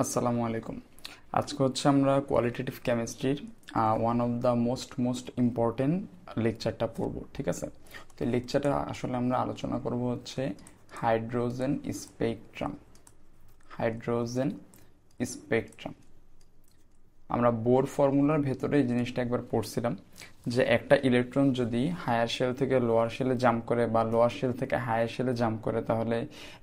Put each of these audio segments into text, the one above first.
আসসালামু আলাইকুম। আজকে হচ্ছে আমরা কোয়ালিটেটিভ কেমিস্ট্রির one of the most important লেকচারটা পড়ব, ঠিক আছে? তো এই লেকচারটা আসলে আমরা আলোচনা করব হচ্ছে হাইড্রোজেন স্পেকট্রাম। হাইড্রোজেন স্পেকট্রাম আমরা বোর ফর্মুলার ভেতরে এই জিনিসটা একবার পড়ছিলাম যে একটা ইলেকট্রন যদি হায়ার শেল থেকে লোয়ার শেলে জাম্প করে বা লোয়ার শেল থেকে হায়ার শেলে জাম্প করে তাহলে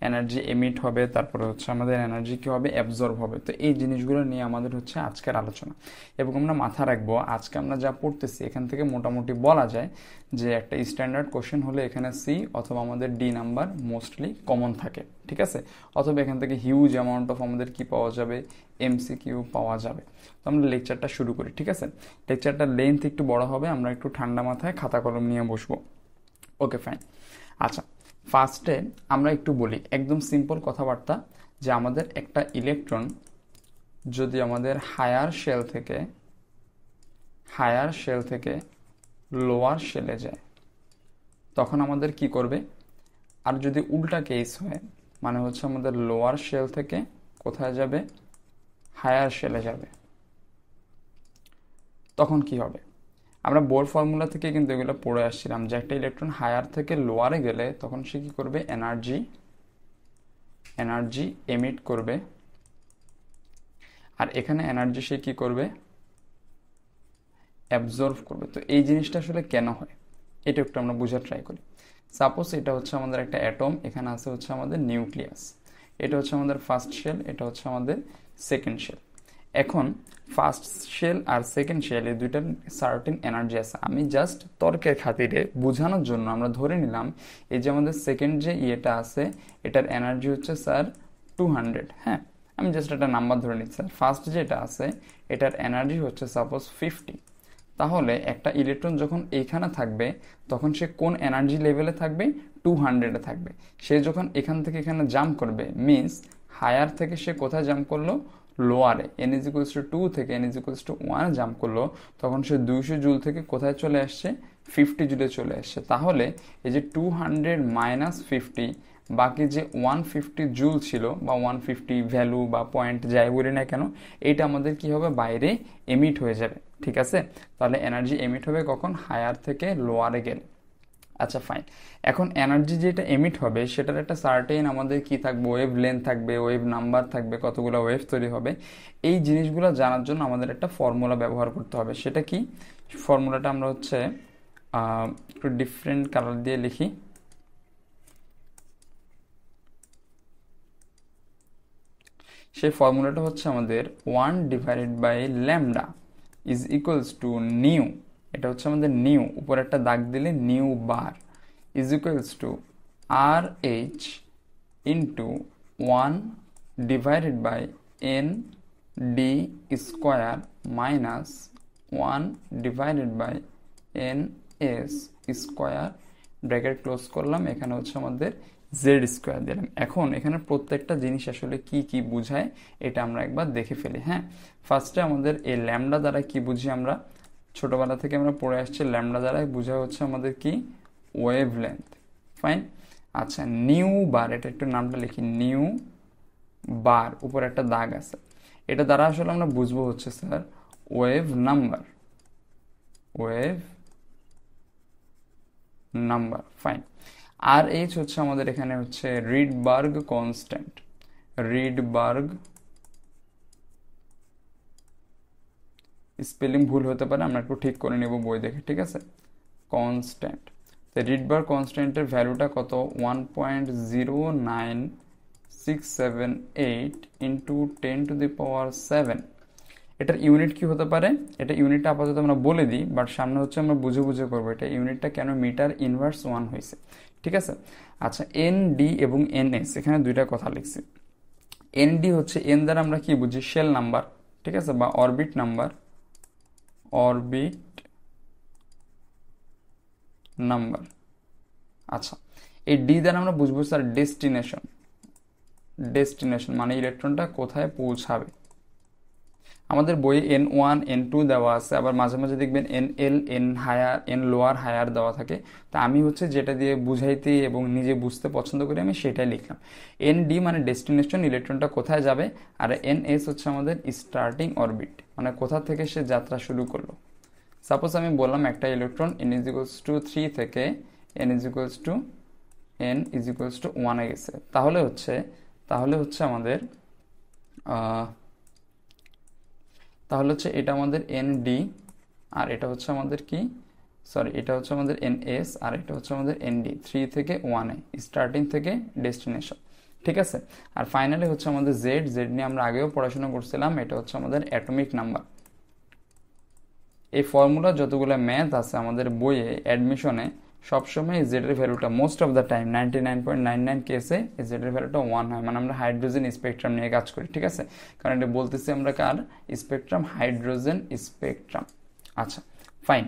এনার্জি এমিট হবে, তারপরে হচ্ছে আমাদের এনার্জি কি হবে, অ্যাবজর্ব হবে। তো এই জিনিসগুলো নিয়ে আমাদের হচ্ছে আজকের আলোচনা, এবং আমরা মাথা রাখবো আজকে আমরা যা পড়তেছি এখান থেকে মোটামুটি বলা যায় যে একটা স্ট্যান্ডার্ড কোশ্চেন হলে এখানে সি অথবা আমাদের ডি নাম্বার মোস্টলি কমন থাকে, ঠিক আছে? অথবা এখান থেকে হিউজ অ্যামাউন্ট অফ আমাদের কি পাওয়া যাবে, এমসিকিউ পাওয়া যাবে। তো আমরা লেকচারটা শুরু করি, ঠিক আছে? লেকচারটা লেন্থ একটু বড় হবে, আমরা একটু ঠান্ডা মাথায় খাতা কলম নিয়ে বসবো। ওকে, ফাইন। আচ্ছা, ফার্স্টে আমরা একটু বলি একদম সিম্পল কথাবার্তা যে আমাদের একটা ইলেকট্রন যদি আমাদের হায়ার শেল থেকে লোয়ার শেলে যায় তখন আমাদের কি করবে, আর যদি উল্টা কেস হয় মানে হচ্ছে আমাদের লোয়ার শেল থেকে কোথায় যাবে, হায়ার শেলে যাবে, তখন কি হবে? আমরা বোর ফর্মুলা থেকে কিন্তু এগুলো পড়ে আসছিলাম যে একটা ইলেকট্রন হায়ার থেকে লোয়ারে গেলে তখন সে কি করবে, এনার্জি এমিট করবে, আর এখানে এনার্জি সে কি করবে, অ্যাবজর্ভ করবে। তো এই জিনিসটা আসলে কেন হয় এটা একটু আমরা বোঝার ট্রাই করি। সাপোজ এটা হচ্ছে আমাদের একটা অ্যাটম, এখানে আছে হচ্ছে আমাদের নিউক্লিয়াস, এটা হচ্ছে আমাদের ফার্স্ট শেল, এটা হচ্ছে আমাদের সেকেন্ড শেল। এখন ফার্স্ট শেল আর সেকেন্ড শেল এই দুইটার সার্টেন এনার্জি আছে। আমি জাস্ট তর্কের খাতিরে বোঝানোর জন্য আমরা ধরে নিলাম এই যে আমাদের সেকেন্ড যে ইয়েটা আছে এটার এনার্জি হচ্ছে স্যার 200। হ্যাঁ, আমি জাস্ট একটা নাম্বার ধরে নিচ্ছি। স্যার ফার্স্ট যেটা আছে এটার এনার্জি হচ্ছে সাপোজ 50। তাহলে একটা ইলেকট্রন যখন এইখানে থাকবে তখন সে কোন এনার্জি লেভেলে থাকবে, 200-এ থাকবে। সে যখন এখান থেকে এখানে জাম্প করবে মিন্স হায়ার থেকে সে কোথায় জাম্প করলো, লোয়ারে। n = 2 থেকে n = 1 জাম্প করলো, তখন সে 200 জুল থেকে কোথায় চলে আসছে, 50 জুলে চলে আসছে। তাহলে এই যে 200 - 50, বাকি যে 150 জুল ছিল বা 150 ভ্যালু বা পয়েন্ট যাই বলি না কেন, এটা আমাদের কি হবে, বাইরে এমিট হয়ে যাবে, ঠিক আছে? তাহলে এনার্জি এমিট হবে কখন, হায়ার থেকে লোয়ারে গেলে। আচ্ছা, ফাইন। এখন এনার্জি যেটা এমিট হবে সেটার একটা সার্টেন আমাদের কি থাকবে, ওয়েভ লেন্থ থাকবে, ওয়েভ নাম্বার থাকবে, কতগুলো ওয়েভ তৈরি হবে। এই জিনিসগুলো জানার জন্য আমাদের একটা ফর্মুলা ব্যবহার করতে হবে। সেটা কি ফর্মুলাটা আমরা হচ্ছে একটু ডিফারেন্ট কালার দিয়ে লিখি। সেই ফর্মুলাটা হচ্ছে আমাদের 1/λ ইজ ইকুয়ালস টু নিউ। এটা হচ্ছে আমাদের নিউ, উপর একটা দাগ দিলে nu bar is equals to R H into 1/n d square minus 1/n s square, bracket close করলাম, এখানে হচ্ছে আমাদের জেড স্কোয়ার দিলাম। এখন এখানে প্রত্যেকটা জিনিস আসলে কি কি বুঝায় এটা আমরা একবার দেখে ফেলি। হ্যাঁ, ফার্স্টে আমাদের এই ল্যামডা দ্বারা কি বুঝি, আমরা ছোটবেলা থেকে আমরা পড়ে আসছি ল্যামডা দ্বারা বোঝা হচ্ছে আমাদের কি, ওয়েভ লেন্থ। ফাইন। আচ্ছা, নিউ বার, এটা একটু নামটা লিখি, নিউ বার, উপর একটা দাগ আছে, এটা দ্বারা আসলে আমরা বুঝবো হচ্ছে sir wave number, wave number. Fine. R H হচ্ছে আমাদের এখানে হচ্ছে রিডবার্গ কনস্ট্যান্ট, রিডবার্গ, স্পেলিং ভুল হতে পারে, আমরা একটু ঠিক করে নেব বই দেখে, ঠিক আছে? কনস্ট্যান্ট। তো রিডবার্গ কনস্ট্যান্টের ভ্যালুটা কত, 1.09678 ইন্টু 10⁻7। এটার ইউনিট কি হতে পারে, এটা ইউনিটটা আপাতত আমরা বলে দিই, বাট সামনে হচ্ছে আমরা বুঝে বুঝে করবো এটা ইউনিটটা কেন মিটার ইনভার্স 1 হয়েছে, ঠিক আছে? আচ্ছা, এন ডি এবং এন এস, এখানে দুইটা কথা লিখছি। এন ডি হচ্ছে, এন দ্বারা আমরা কি বুঝি, শেল নাম্বার, ঠিক আছে, বা অরবিট নাম্বার, অরবিট নাম্বার। আচ্ছা, এই ডি দ্বারা আমরা বুঝবো স্যার ডেস্টিনেশন, ডেস্টিনেশন মানে ইলেকট্রনটা কোথায় পৌঁছাবে। আমাদের বইয়ে N1 N2 দেওয়া আছে, আবার মাঝে মাঝে দেখবেন NL N higher N lower higher দেওয়া থাকে। তা আমি হচ্ছে যেটা দিয়ে বুঝাইতে এবং নিজে বুঝতে পছন্দ করি আমি সেটাই লিখলাম। ND মানে ডেস্টিনেশন, ইলেকট্রনটা কোথায় যাবে, আর NS হচ্ছে আমাদের স্টার্টিং অরবিট, মানে কোথা থেকে সে যাত্রা শুরু করলো। সাপোজ আমি বললাম একটা ইলেকট্রন n=3 থেকে n=1 এ গেছে, তাহলে হচ্ছে আমাদের এটা আমাদের ND, আর এটা হচ্ছে আমাদের কি, সরি, এটা হচ্ছে আমাদের NS, আর এটা হচ্ছে আমাদের ND, 3 থেকে 1 এ, স্টার্টিং থেকে ডেস্টিনেশন। ঠিক আছে। আর ফাইনালি হচ্ছে আমাদের Z নিয়ে আমরা আগেও পড়াশোনা করছিলাম, এটা হচ্ছে আমাদের অ্যাটমিক নাম্বার। এই ফর্মুলা যতগুলো ম্যাথ আছে আমাদের বইয়ে অ্যাডমিশনে সবসময় Z এর ভ্যালুটা মোস্ট অফ দ্য টাইম 99.99 কেসে Z এর ভ্যালুটা 1 হয়, মানে আমরা হাইড্রোজেন স্পেকট্রাম নিয়ে কাজ করি। ঠিক আছে, কারণ এটা বলতেছি আমরা কার স্পেকট্রাম, হাইড্রোজেন স্পেকট্রাম। আচ্ছা ফাইন,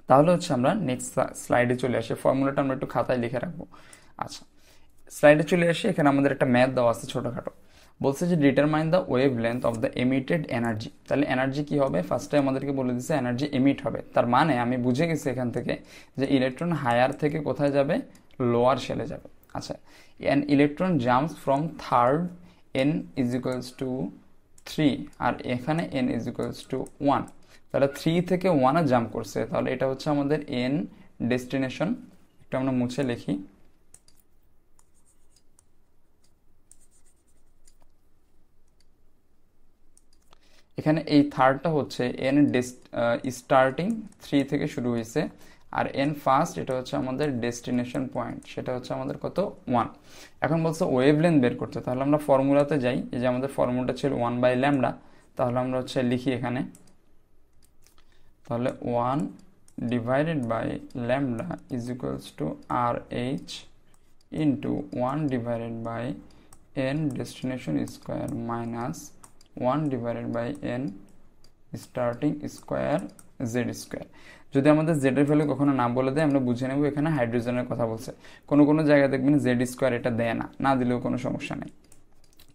তাহলে হচ্ছে আমরা নেক্সট স্লাইডে চলে আসি, ফর্মুলাটা আমরা একটু খাতায় লিখে রাখবো। আচ্ছা স্লাইডে চলে আসি, এখানে আমাদের একটা ম্যাথ দেওয়া আছে ছোটখাটো, বলছে যে determine the wave length of the emitted energy. তাহলে এনার্জি কি হবে, ফার্স্টে আমাদেরকে বলে দিচ্ছে এনার্জি এমিট হবে, তার মানে আমি বুঝে গেছি এখান থেকে যে ইলেকট্রন হায়ার থেকে কোথায় যাবে, লোয়ার শেলে যাবে। আচ্ছা, N electron jumps from third n=3, আর এখানে n=1, তাহলে 3 থেকে 1 জাম্প করছে, তাহলে এটা হচ্ছে আমাদের n ডেস্টিনেশন। একটু আমরা মুছে লিখি, এখানে এই থার্ডটা হচ্ছে এন স্টার্টিং 3 থেকে শুরু হয়েছে, আর এন ফার্স্ট এটা হচ্ছে আমাদের ডেস্টিনেশন পয়েন্ট, সেটা হচ্ছে আমাদের কত 1। এখন বলছে ওয়েভলেন্থ বের করতে, তাহলে আমরা ফর্মুলাতে যাই, এই যে আমাদের ফর্মুলাটা ছিল 1/λ, তাহলে আমরা হচ্ছে লিখি এখানে, তাহলে 1/λ=RH into 1/n destination square minus 1/n starting square z square। যদি আমাদের z এর ভ্যালু কখনো না বলে দেয় আমরা বুঝে নেব এখানে হাইড্রোজেনের কথা বলছে। কোনো কোনো জায়গায় দেখবেন z স্কোয়ার এটা দেয় না, না দিলেও কোনো সমস্যা নেই।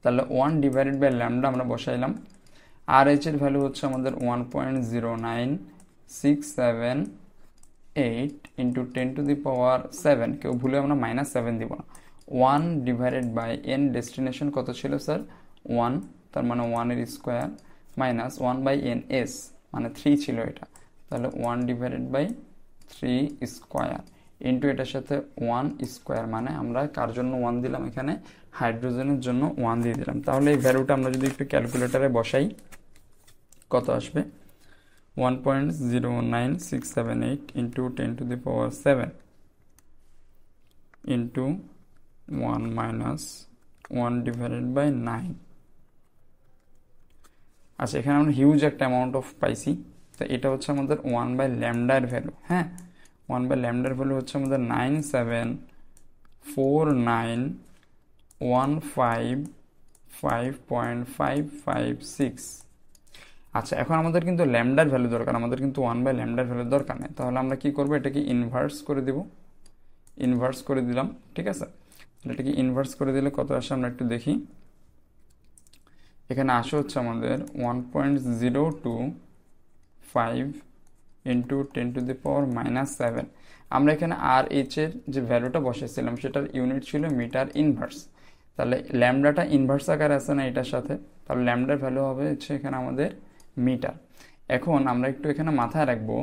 তাহলে 1/λ আমরা বসাইলাম, আর h এর ভ্যালু হচ্ছে আমাদের 1.09678 into 10⁻⁷, কেউ ভুলে আমরা -7 দিব না। 1/n ডেস্টিনেশন কত ছিল স্যার, 1, তার মানে 1 এর স্কোয়ার মাইনাস 1/ns মানে 3 ছিল এটা, তাহলে 1/3 স্কোয়ার ইন্টু এটার সাথে 1 স্কোয়ার, মানে আমরা কার জন্য 1 দিলাম, এখানে হাইড্রোজেনের জন্য 1 দিয়ে দিলাম। তাহলে এই ভ্যালুটা আমরা যদি একটু ক্যালকুলেটারে বসাই কত আসবে, 1.09678 into 10⁻⁷ into 1 minus 1/9। আচ্ছা, এখানে আমরা হিউজ একটা অ্যামাউন্ট অফ পাইছি, তো এটা হচ্ছে আমাদের 1/λ এর ভ্যালু। হ্যাঁ, 1/λ এর ভ্যালু হচ্ছে আমাদের 97491555.556। আচ্ছা, এখন আমাদের কিন্তু ল্যামডার ভ্যালু দরকার, আমাদের কিন্তু 1/λ এর ভ্যালু দরকার নেই, তাহলে আমরা কি করবো, এটাকে ইনভার্স করে দিব, ইনভার্স করে দিলাম। ঠিক আছে, এটাকে ইনভার্স করে দিলে কত আসে আমরা একটু দেখি, এখানে আসে হচ্ছে আমাদের 1.025 into 10⁻⁷। আমরা এখানে আর এইচ এর যে ভ্যালুটা বসেছিলাম সেটার ইউনিট ছিল মিটার ইনভার্স, তাহলে ল্যামডাটা ইনভার্স আকারে আছে না এটার সাথে, তাহলে ল্যামডার ভ্যালু হবে হচ্ছে এখানে আমাদের মিটার। এখন আমরা একটু এখানে মাথায় রাখবো,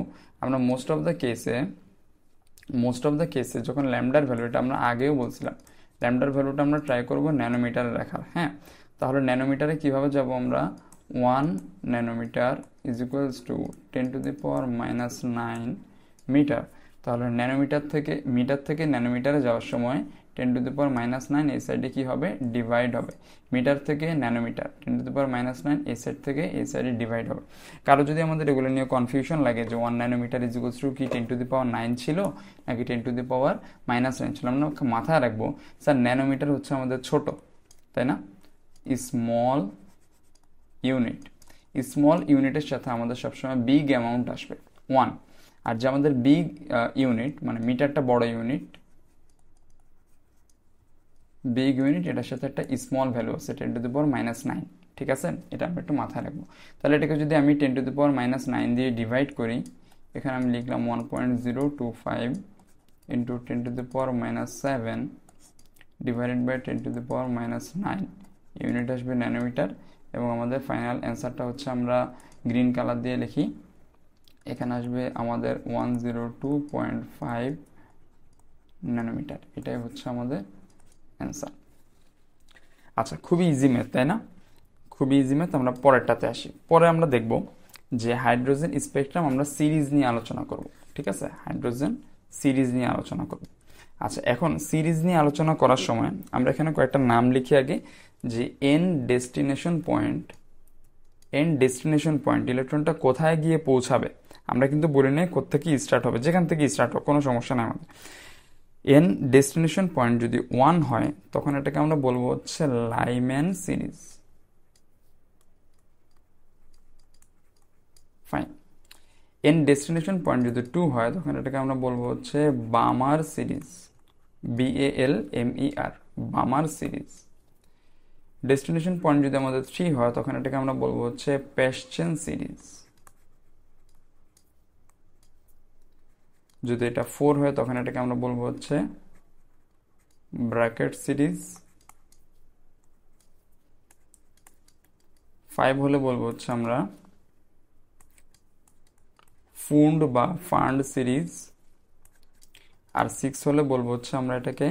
আমরা মোস্ট অফ দ্য কেসে যখন ল্যামডার ভ্যালু, এটা আমরা আগেও বলছিলাম, ল্যামডার ভ্যালুটা আমরা ট্রাই করবো ন্যানোমিটারে রাখার। হ্যাঁ, তাহলে ন্যানোমিটারে কিভাবে যাব আমরা, 1 ন্যানোমিটার = 10⁻⁹ মিটার। তাহলে মিটার থেকে ন্যানোমিটারে যাওয়ার সময় 10⁻⁹ এই সাইডে কি হবে, ডিভাইড হবে। মিটার থেকে ন্যানোমিটার 10⁻⁹ এই সাইড থেকে এই সাইডে ডিভাইড হবে। কারো যদি আমাদের এগুলো নিয়ে কনফিউশন লাগে যে 1 ন্যানোমিটার কি 10⁻9 ছিল নাকি 10⁻⁹ ছিল, আমরা মাথায় রাখবো স্যার ন্যানোমিটার হচ্ছে আমাদের ছোট, তাই না, স্মল ইউনিট। স্মল ইউনিটের সাথে আমাদের সবসময় বিগ অ্যামাউন্ট আসবে 1, আর যে আমাদের বিগ ইউনিট মানে মিটারটা বড় ইউনিট, বিগ ইউনিট, এটার সাথে একটা স্মল ভ্যালু আছে 10⁻⁹। ঠিক আছে, এটা আমরা একটু মাথায় রাখবো। তাহলে এটাকে যদি আমি 10⁻⁹ দিয়ে ডিভাইড করি, এখানে আমি লিখলাম 1.025 ইন্টু 10⁻⁷ ডিভাইডেড বাই 10⁻⁹ ইউনিট আসবে ন্যানোমিটার, এবং আমাদের ফাইনাল অ্যান্সারটা হচ্ছে আমরা গ্রিন কালার দিয়ে লিখি, এখানে আসবে আমাদের 102.5 ন্যানোমিটার। এটাই হচ্ছে আমাদের অ্যান্সার। আচ্ছা, খুবই ইজি ম্যাথ, তাই না? খুবই ইজি ম্যাথ। আমরা পরেরটাতে আসি। পরে আমরা দেখব যে হাইড্রোজেন স্পেকট্রাম আমরা সিরিজ নিয়ে আলোচনা করব, ঠিক আছে? হাইড্রোজেন সিরিজ নিয়ে আলোচনা করব। আচ্ছা, এখন সিরিজ নিয়ে আলোচনা করার সময় আমরা এখানে কয়েকটা নাম লিখি আগে, যে এন ডেস্টিনেশন পয়েন্ট ইলেকট্রনটা কোথায় গিয়ে পৌঁছাবে। আমরা কিন্তু বলি নেই কোত্থেকে স্টার্ট হবে, যেখান থেকে স্টার্ট হোক কোনো সমস্যা নাই আমাদের। এন ডেস্টিনেশন পয়েন্ট যদি 1 হয় তখন এটাকে আমরা বলবো হচ্ছে Lyman series. Fine. N destination point যদি 2 হয় তখন এটাকে আমরা বলবো হচ্ছে Balmer series, BALMER, Balmer series. Destination point যদি আমাদের 3 হয় তখন এটাকে আমরা বলবো হচ্ছে প্যাশ্চেন সিরিজ। যদি এটা 4 হয় তখন এটাকে আমরা বলবো হচ্ছে ব্র্যাকেট সিরিজ। 5 হলে বলবো হচ্ছে আমরা ফুন্ড বা ফান্ড সিরিজ। আর 6 হলে বলবো হচ্ছে আমরা এটাকে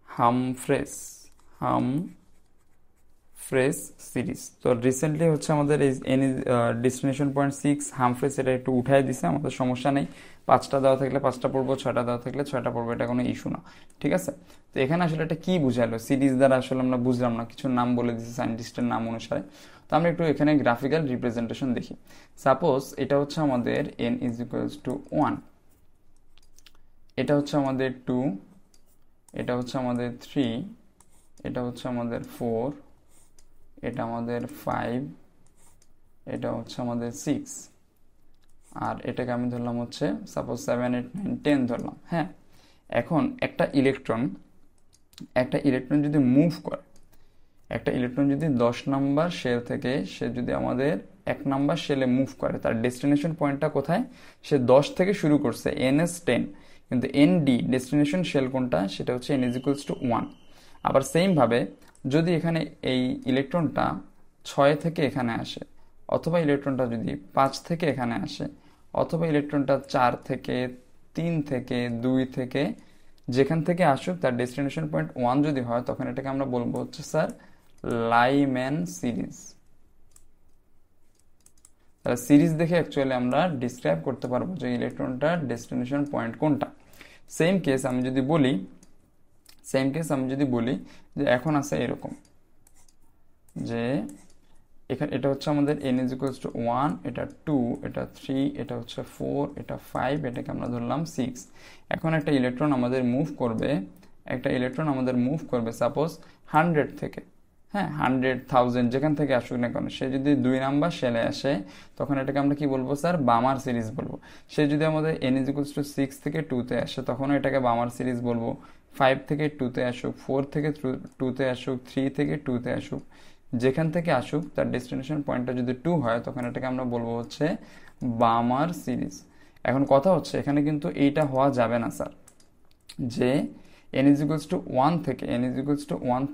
হামফ্রেস সিরিজ। তো রিসেন্টলি হচ্ছে আমাদের এই ডেস্টিনেশন পয়েন্ট 6 হামফ্রেস এটা একটু উঠাই দিছে, আমাদের সমস্যা নেই। 5টা দেওয়া থাকলে 5টা পড়বো, 6টা দেওয়া থাকলে 6টা পড়বো, এটা কোনো ইস্যু না, ঠিক আছে? তো এখানে আসলে এটা কি বুঝালো সিরিজ দ্বারা আসলে আমরা বুঝলাম না, কিছু নাম বলে দিচ্ছে সায়েন্টিস্টের নাম অনুসারে। তো আমরা একটু এখানে গ্রাফিক্যাল রিপ্রেজেন্টেশন দেখি। সাপোজ এটা হচ্ছে আমাদের n = 1, এটা হচ্ছে আমাদের 2, এটা হচ্ছে আমাদের 3, এটা হচ্ছে আমাদের 4, এটা আমাদের 5, এটা হচ্ছে আমাদের 6, আর এটাকে আমি ধরলাম হচ্ছে সাপোজ 7, 8, 9, 10 ধরলাম। হ্যাঁ, এখন একটা ইলেকট্রন যদি মুভ করে, একটা ইলেকট্রন যদি 10 নাম্বার শেল থেকে সে যদি আমাদের 1 নাম্বার শেলে মুভ করে, তার ডেস্টিনেশন পয়েন্টটা কোথায়? সে 10 থেকে শুরু করছে, NS10, কিন্তু ND ডেস্টিনেশন শেল কোনটা? সেটা হচ্ছে n = 1। আবার সেম ভাবে যদি এখানে এই ইলেকট্রনটা 6 থেকে এখানে আসে, অথবা ইলেকট্রনটা যদি 5 থেকে এখানে আসে, অথবা ইলেকট্রনটা 4 থেকে, 3 থেকে, 2 থেকে, যেখান থেকে আসুক তার ডেস্টিনেশন পয়েন্ট 1 যদি হয় তখন এটাকে আমরা বলবো হচ্ছে স্যার লাইম্যান সিরিজ। তাহলে সিরিজ দেখে অ্যাকচুয়ালি আমরা ডিসক্রাইব করতে পারবো যে ইলেকট্রনটার ডেস্টিনেশন পয়েন্ট কোনটা। সেম কেস আমি যদি বলি যে এখন আছে এরকম, যে এখানে এটা হচ্ছে আমাদের n = 1, এটা 2, এটা 3, এটা হচ্ছে 4, এটা 5, এটাকে আমরা ধরলাম 6। এখন একটা ইলেকট্রন আমাদের মুভ করবে সাপোজ 100 থেকে, হ্যাঁ 100,000 যেখান থেকে আসুক না কেন, সে যদি 2 নাম্বার শেলে আসে তখন এটাকে আমরা কি বলবো স্যার? বামার সিরিজ বলবো। সে যদি আমাদের n = 6 থেকে 2-তে আসে তখন এটাকে বামার সিরিজ বলবো। 5 থেকে 2-তে আসুক, 4 থেকে 2-তে আসুক, 3 থেকে 2-তে আসুক, যেখান থেকে আসুক তার ডেস্টিনেশন পয়েন্টটা যদি 2 হয় তখন এটাকে আমরা বলবো হচ্ছে বামার সিরিজ। এখন কথা হচ্ছে এখানে কিন্তু এইটা হওয়া যাবে না স্যার, যে n = 1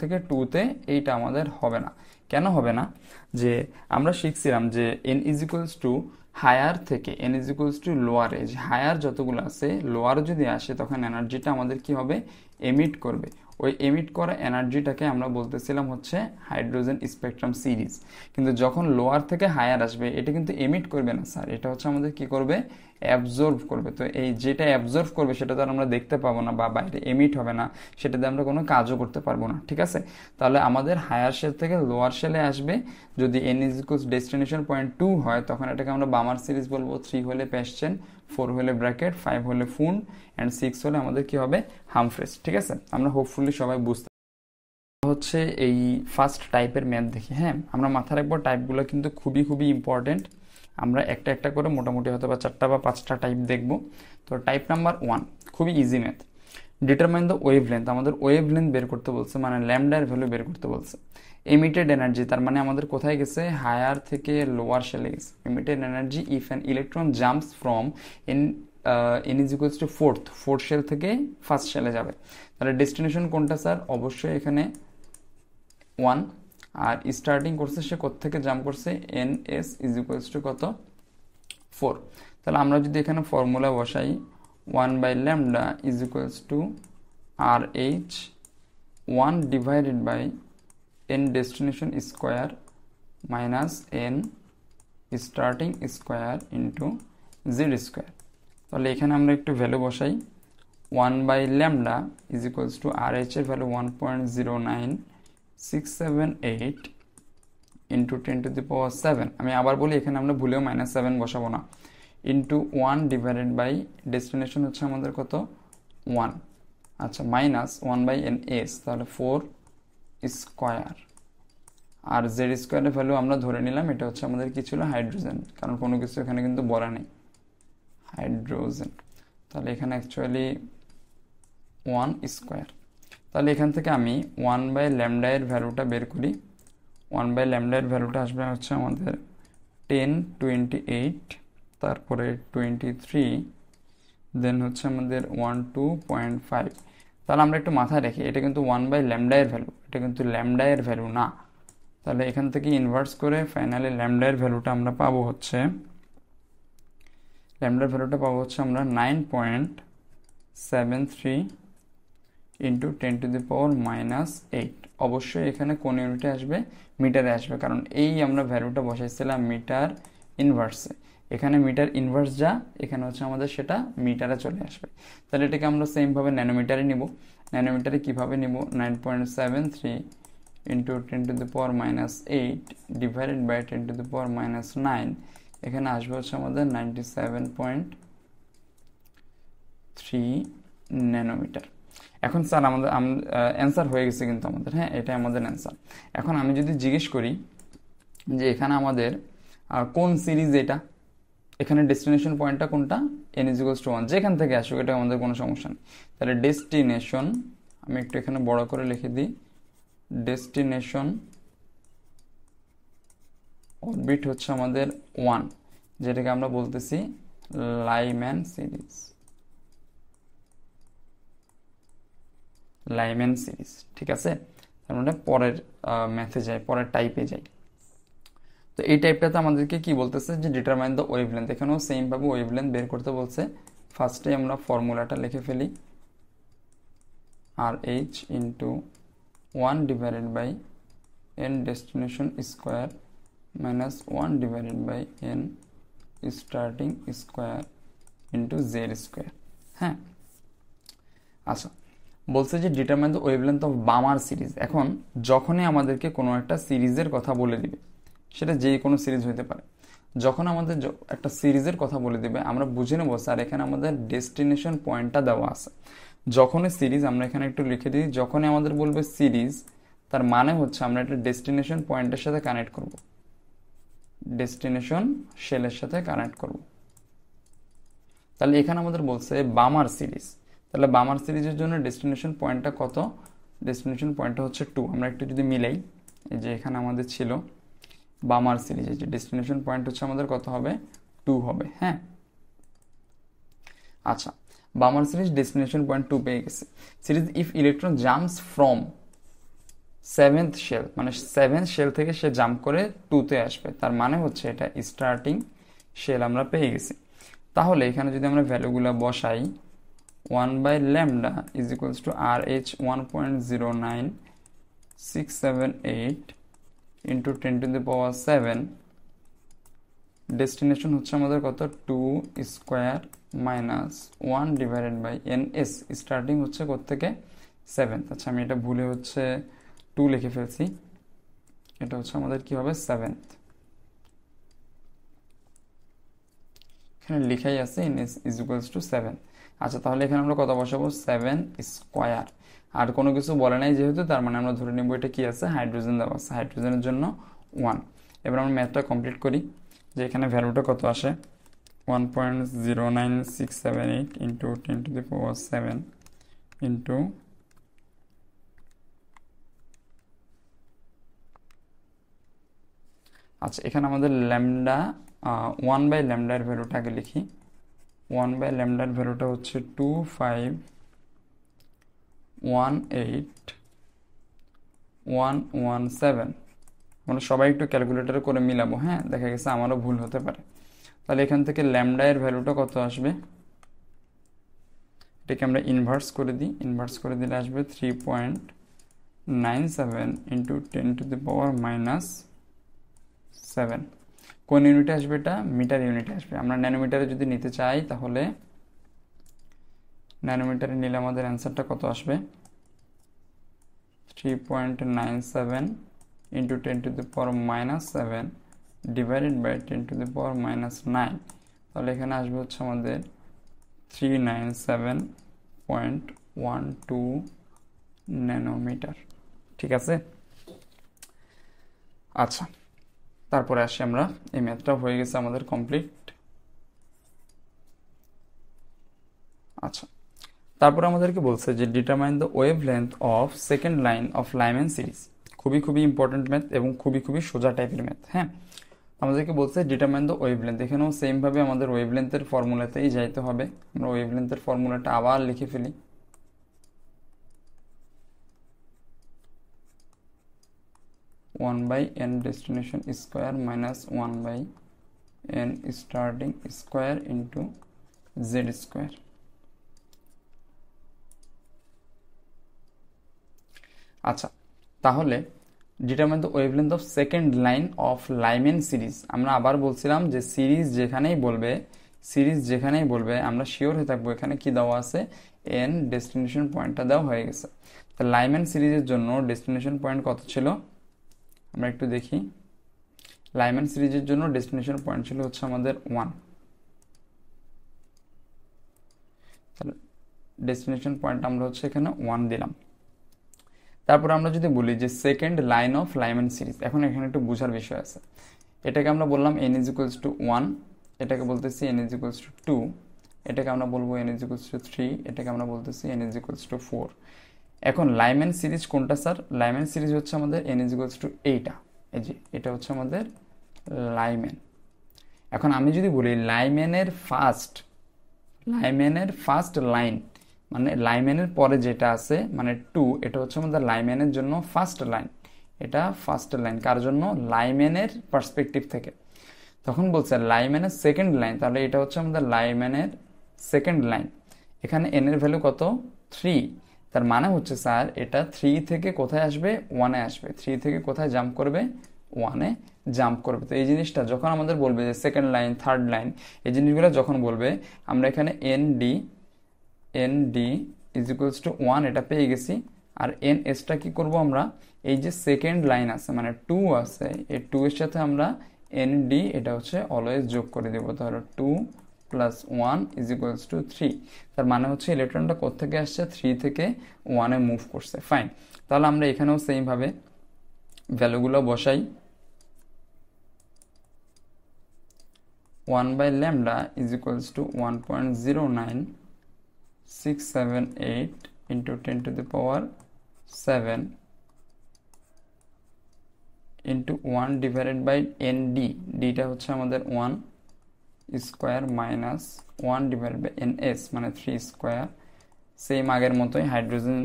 থেকে 2-তে এইটা আমাদের হবে না। কেন হবে না? যে আমরা শিখছিলাম যে n = হায়ার থেকে n = লোয়ারে, যে হায়ার যতগুলো আছে লোয়ার যদি আসে তখন এনার্জিটা আমাদের কি হবে? এমিট করবে। ওই এমিট করা এনার্জিটাকে আমরা বলতেছিলাম হচ্ছে হাইড্রোজেন স্পেকট্রাম সিরিজ। কিন্তু যখন লোয়ার থেকে হায়ার আসবে এটা কিন্তু এমিট করবে না স্যার, এটা হচ্ছে আমাদের কি করবে? অ্যাবজর্ব করবে। তো এই যেটা অ্যাবজর্ব করবে সেটা তো আর আমরা দেখতে পাবো না, বা বাইরে এমিট হবে না, সেটাতে আমরা কোনো কাজও করতে পারবো না, ঠিক আছে? তাহলে আমাদের হায়ার শেল থেকে লোয়ার শেলে আসবে, যদি n = ডেস্টিনেশন পয়েন্ট 2 হয় তখন এটাকে আমরা বামার সিরিজ বলবো। 3 হলে প্যাশ্চেন, 4 হলে ব্র্যাকেট, 5 হলে ফুন্ড, অ্যান্ড 6 হলে আমাদের কি হবে? হামফ্রেস, ঠিক আছে? আমরা হোপফুলি সবাই বুঝতে হচ্ছে এই ফার্স্ট টাইপের ম্যাথ দেখি। হ্যাঁ, আমরা মাথায় রাখবো টাইপগুলো কিন্তু খুবই খুবই ইম্পর্টেন্ট। আমরা একটা একটা করে মোটামুটি হয়তো বা 4টা বা 5টা টাইপ দেখব। তো টাইপ নাম্বার 1 খুবই easy math. Determine the wavelength, আমাদের ওয়েভলেন্থ বের করতে বলছে, মানে ল্যামডার ভ্যালু বের করতে বলছে। এমিটেড এনার্জি, তার মানে আমাদের কোথায় গেছে, হায়ার থেকে লোয়ার শেলে গেছে। Emitted energy if an electron jumps from N N is equals to fourth shell থেকে ফার্স্ট শেলে যাবে। তাহলে ডেস্টিনেশন কোনটা স্যার, অবশ্যই এখানে 1, আর স্টার্টিং করছে সে কোত্থেকে জাম্প করছে, N S is equals to কত, 4। তাহলে আমরা যদি এখানে ফর্মুলা বসাই, 1 by lambda is equals to R H 1 divided by N destination square minus N starting square into Z square. তাহলে এখানে আমরা একটু ভ্যালু বসাই, 1 by lambda is equals to R H এর value 1.09678 into 10 to the power 7। আমি আবার বলি, এখানে আমরা ভুলেও -7 বসাবো না, ইন্টু 1 ডিভাইডেড বাই ডেস্টিনেশন হচ্ছে আমাদের কত, 1, আচ্ছা, মাইনাস 1 বাই এন এস, তাহলে 4 স্কোয়ার, আর জেড স্কোয়ারের ভ্যালু আমরা ধরে নিলাম এটা হচ্ছে আমাদের কি ছিল, হাইড্রোজেন, কারণ কোনো কিছু এখানে কিন্তু বলা নেই, হাইড্রোজেন। তাহলে এখানে অ্যাকচুয়ালি 1 স্কোয়ার। তাহলে এখান থেকে আমি 1 বাই ল্যামডা এর ভ্যালুটা বের করি। 1 বাই ল্যামডা এর ভ্যালুটা আসবে হচ্ছে আমাদের 1028, তারপরে 23, দেন হচ্ছে আমাদের 12.5। তাহলে আমরা একটু মাথায় রাখি, এটা কিন্তু 1 বাই ল্যামডা এর ভ্যালু, এটা কিন্তু ল্যামডা এর ভ্যালু না। তাহলে এখান থেকে ইনভার্স করে ফাইনালি ল্যামডা এর ভ্যালুটা আমরা পাবো হচ্ছে, ল্যামডার ভ্যালুটা পাবো হচ্ছে আমরা 9.73 ইন্টু 10 টু দি পাওয়ার -8। অবশ্যই এখানে কোন ইউনিটে আসবে, মিটারে আসবে, কারণ এই আমরা ভ্যালুটা বসাইছিলাম মিটার ইনভার্সে। এখানে মিটার ইনভার্স যা, এখানে হচ্ছে আমাদের সেটা মিটারে চলে আসবে। তাহলে এটাকে আমরা সেমভাবে ন্যানোমিটারে নিব। ন্যানোমিটারে কিভাবে নিব, 9.73 into 10 to the power -8 divided by 10 to the power -9, এখানে আসবে হচ্ছে আমাদের 97.3 ন্যানোমিটার। এখন স্যার আমাদের অ্যান্সার হয়ে গেছে কিন্তু আমাদের, হ্যাঁ, এটা আমাদের অ্যান্সার। এখন আমি যদি জিজ্ঞেস করি যে এখানে আমাদের কোন সিরিজ, এটা এখানে ডেস্টিনেশন পয়েন্টটা কোনটা, n = 1, যেখান থেকে আসুক এটা আমাদের কোনো সমস্যা নেই। তাহলে ডেস্টিনেশন, আমি একটু এখানে বড় করে লিখে দিই, ডেস্টিনেশন অরবিট হচ্ছে আমাদের 1, যেটাকে আমরা বলতেছি লাইম্যান সিরিজ। লাইম্যান সিরিজ, ঠিক আছে। তার মানে পরের ম্যাথে যাই, পরের টাইপে যাই। তো এই টাইপটাতে আমাদেরকে কি বলতেছে, যে ডিটারমাইন দ্য ওয়েভলেন্থ। এখানেও সেম ভাবে ওয়েভলেন্থ বের করতে বলছে। ফার্স্টে আমরা ফর্মুলাটা লিখে ফেলি, R H into 1 divided by N destination square minus 1 divided by n starting square into Z square. হ্যাঁ, আচ্ছা, বলছে যে determine the wavelength of Balmer series. এখন যখনই আমাদেরকে কোনো একটা সিরিজের কথা বলে দিবে, সেটা যে কোনো সিরিজ হতে পারে, যখন আমাদের একটা সিরিজের কথা বলে দিবে আমরা বুঝে নেবো স্যার এখানে আমাদের ডেস্টিনেশন পয়েন্টটা দেওয়া আছে। যখনই সিরিজ, আমরা এখানে একটু লিখে দিই, যখনই আমাদের বলবে সিরিজ, তার মানে হচ্ছে আমরা একটা ডেস্টিনেশন পয়েন্টের সাথে কানেক্ট করব, ডেস্টিনেশন শেলের সাথে কানেক্ট করব। তাহলে এখানে আমাদের বলছে বামার সিরিজ। তাহলে বামার সিরিজের জন্য ডেস্টিনেশন পয়েন্টটা কত, ডেস্টিনেশন পয়েন্টটা হচ্ছে 2। আমরা একটু যদি মিলাই, এই যে এখানে আমাদের ছিল বামার সিরিজের যে ডেস্টিনেশন পয়েন্ট হচ্ছে আমাদের কত হবে, 2 হবে। হ্যাঁ, আচ্ছা, বামার সিরিজ ডেস্টিনেশন পয়েন্ট 2 পেয়ে গেছে। Series if electron jumps from 7th shell, মানে 7th শেল থেকে সে জাম্প করে 2-তে আসবে, তার মানে হচ্ছে এটা স্টার্টিং শেল আমরা পেয়ে গেছি। তাহলে এখানে যদি আমরা ভ্যালুগুলো বসাই, 1 by lambda is equals to R H 1.09678 into 10 to the power 7, destination হচ্ছে আমাদের কত, 2 square minus 1 divided by N S, starting হচ্ছে কোত্থেকে, 7th। আচ্ছা, আমি এটা ভুলে হচ্ছে 2 লিখে ফেলছি, এটা হচ্ছে আমাদের কি হবে, 7th। এখানে লিখাই আছে N S is equals two 7। আচ্ছা, তাহলে এখানে আমরা কত বসাবো, 7 স্কোয়ার, আর কোনো কিছু বলে নাই যেহেতু, তার মানে আমরা ধরে নিব এটা কি আছে, হাইড্রোজেন দেওয়া আছে, হাইড্রোজেনের জন্য 1। এবার আমরা ম্যাথটা কমপ্লিট করি, যে এখানে ভ্যালুটা কত আসে, 1.09678 into 10 to the power 7 into আচ্ছা এখানে আমাদের ল্যামডা 1/λ এর ভ্যালুটাকে লিখি। 1/λ এর ভ্যালুটা হচ্ছে 2518117। আমরা সবাই একটু ক্যালকুলেটর করে মিলাবো, হ্যাঁ, দেখা গেছে আমারও ভুল হতে পারে। তাহলে এখান থেকে ল্যামডা এর ভ্যালুটা কত আসবে, এটাকে আমরা ইনভার্স করে দিই। ইনভার্স করে দিলে আসবে 3.97 ইন্টু 10⁻⁻7। কোন ইউনিটে আসবে এটা? মিটার ইউনিটে আসবে। আমরা ন্যানোমিটারে যদি নিতে চাই তাহলে ন্যানোমিটারে নিলে আমাদের অ্যান্সারটা কত আসবে? 3.97 ইন্টু 10⁻⁻7 ডিভাইডেড বাই 10⁻⁻9। তাহলে এখানে আসবে হচ্ছে আমাদের 397.12 ন্যানোমিটার। ঠিক আছে, আচ্ছা তারপরে আসি আমরা, এই ম্যাথটা হয়ে গেছে আমাদের কমপ্লিট। আচ্ছা তারপরে আমাদেরকে বলছে যে determine the wavelength of second line of Lyman series. খুবই খুবই ইম্পর্টেন্ট ম্যাথ এবং খুবই খুবই সোজা টাইপের ম্যাথ। হ্যাঁ, আমাদেরকে বলছে ডিটারমাইন দ্য ওয়েভলেন্থ। এখানেও সেম ভাবে আমাদের ওয়েভলেন্থের ফর্মুলাতেই যাইতে হবে। আমরা ওয়েভলেন্থের ফর্মুলাটা আবার লিখে ফেলি। One by N destination square minus 1/n starting square into Z square. আচ্ছা তাহলে determine the wavelength of second line of Lyman series. আমরা আবার বলছিলাম যে সিরিজ যেখানেই বলবে আমরা শিওর হয়ে থাকবো এখানে কি দেওয়া আছে, এন ডেস্টিনেশন পয়েন্টটা দেওয়া হয়ে গেছে। তো লাইম্যান সিরিজের জন্য ডেস্টিনেশন পয়েন্ট কত ছিল আমরা একটু দেখি। লাইম্যান সিরিজের জন্য ডেস্টিনেশন পয়েন্ট ছিল হচ্ছে আমাদের 1। তাহলে ডেস্টিনেশন পয়েন্ট আমরা হচ্ছে এখানে 1 দিলাম। তারপর আমরা যদি বলি যে second line of Lyman series, এখন এখানে একটু বোঝার বিষয় আছে। এটাকে আমরা বললাম n = 1, এটাকে বলতেছি n = 2, এটাকে আমরা বলবো n = 3, এটাকে আমরা বলতেছি n = 4। এখন লাইম্যান সিরিজ কোনটা স্যার? লাইম্যান সিরিজ হচ্ছে আমাদের n = এইটা, এই যে এটা হচ্ছে আমাদের লাইম্যান। এখন আমি যদি বলি লাইম্যানের ফার্স্ট লাইন, মানে লাইম্যানের পরে যেটা আছে মানে 2, এটা হচ্ছে আমাদের লাইম্যানের জন্য ফার্স্ট লাইন। এটা ফার্স্ট লাইন কার জন্য? লাইম্যানের পার্সপেক্টিভ থেকে। তখন বলছে লাইম্যানের সেকেন্ড লাইন, তাহলে এটা হচ্ছে আমাদের লাইম্যানের সেকেন্ড লাইন। এখানে n এর ভ্যালু কত? 3। তার মানে হচ্ছে স্যার এটা 3 থেকে কোথায় আসবে? 1-এ আসবে। 3 থেকে কোথায় জাম্প করবে? 1-এ জাম্প করবে। তো এই জিনিসটা যখন আমাদের বলবে যে সেকেন্ড লাইন, থার্ড লাইন, এই জিনিসগুলো যখন বলবে আমরা এখানে ND = 1 এটা পেয়ে গেছি। আর NSটা কি করব আমরা? এই যে সেকেন্ড লাইন আছে মানে 2 আছে, এই 2 এর সাথে আমরা ND এটা হচ্ছে অলওয়েজ যোগ করে দেব। তাহলে 2 + 1 = 3। তার মানে হচ্ছে ইলেকট্রনটা কোথা থেকে আসছে? 3 থেকে 1-এ মুভ করছে। ফাইন, তাহলে আমরা এখানেও সেম ভাবে ভ্যালুগুলো বসাই। 1/λ = 1.09678 into 10⁻7 into 1 divided by ND। ডিটা হচ্ছে আমাদের 1 square minus 1 divided by NS মানে 3 স্কোয়ার। সেম আগের মতোই হাইড্রোজেন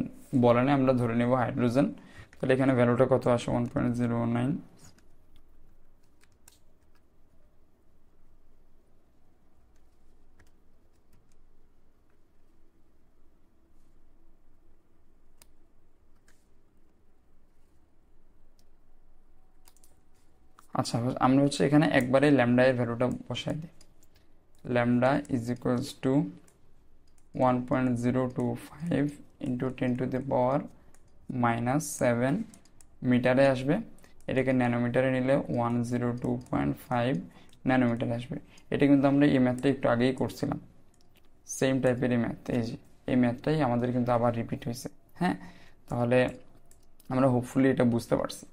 বলনে আমরা ধরে নেব হাইড্রোজেন। তাহলে এখানে ভ্যালুটা কত আসে? 1.09। আচ্ছা আমরা হচ্ছে এখানে একবারে ল্যামডা এর ভ্যালুটা বসাই দিই। ল্যামডা = 1.025 into 10⁻⁻7 মিটারে আসবে। এটাকে ন্যানোমিটারে নিলে 102.5 ন্যানোমিটার আসবে। এটা কিন্তু আমরা এই ম্যাথটা একটু আগেই করছিলাম, সেম টাইপের এই ম্যাথ। এই যে এই ম্যাথটাই আমাদের কিন্তু আবার রিপিট হয়েছে। হ্যাঁ, তাহলে আমরা হোপফুলি এটা বুঝতে পারছি।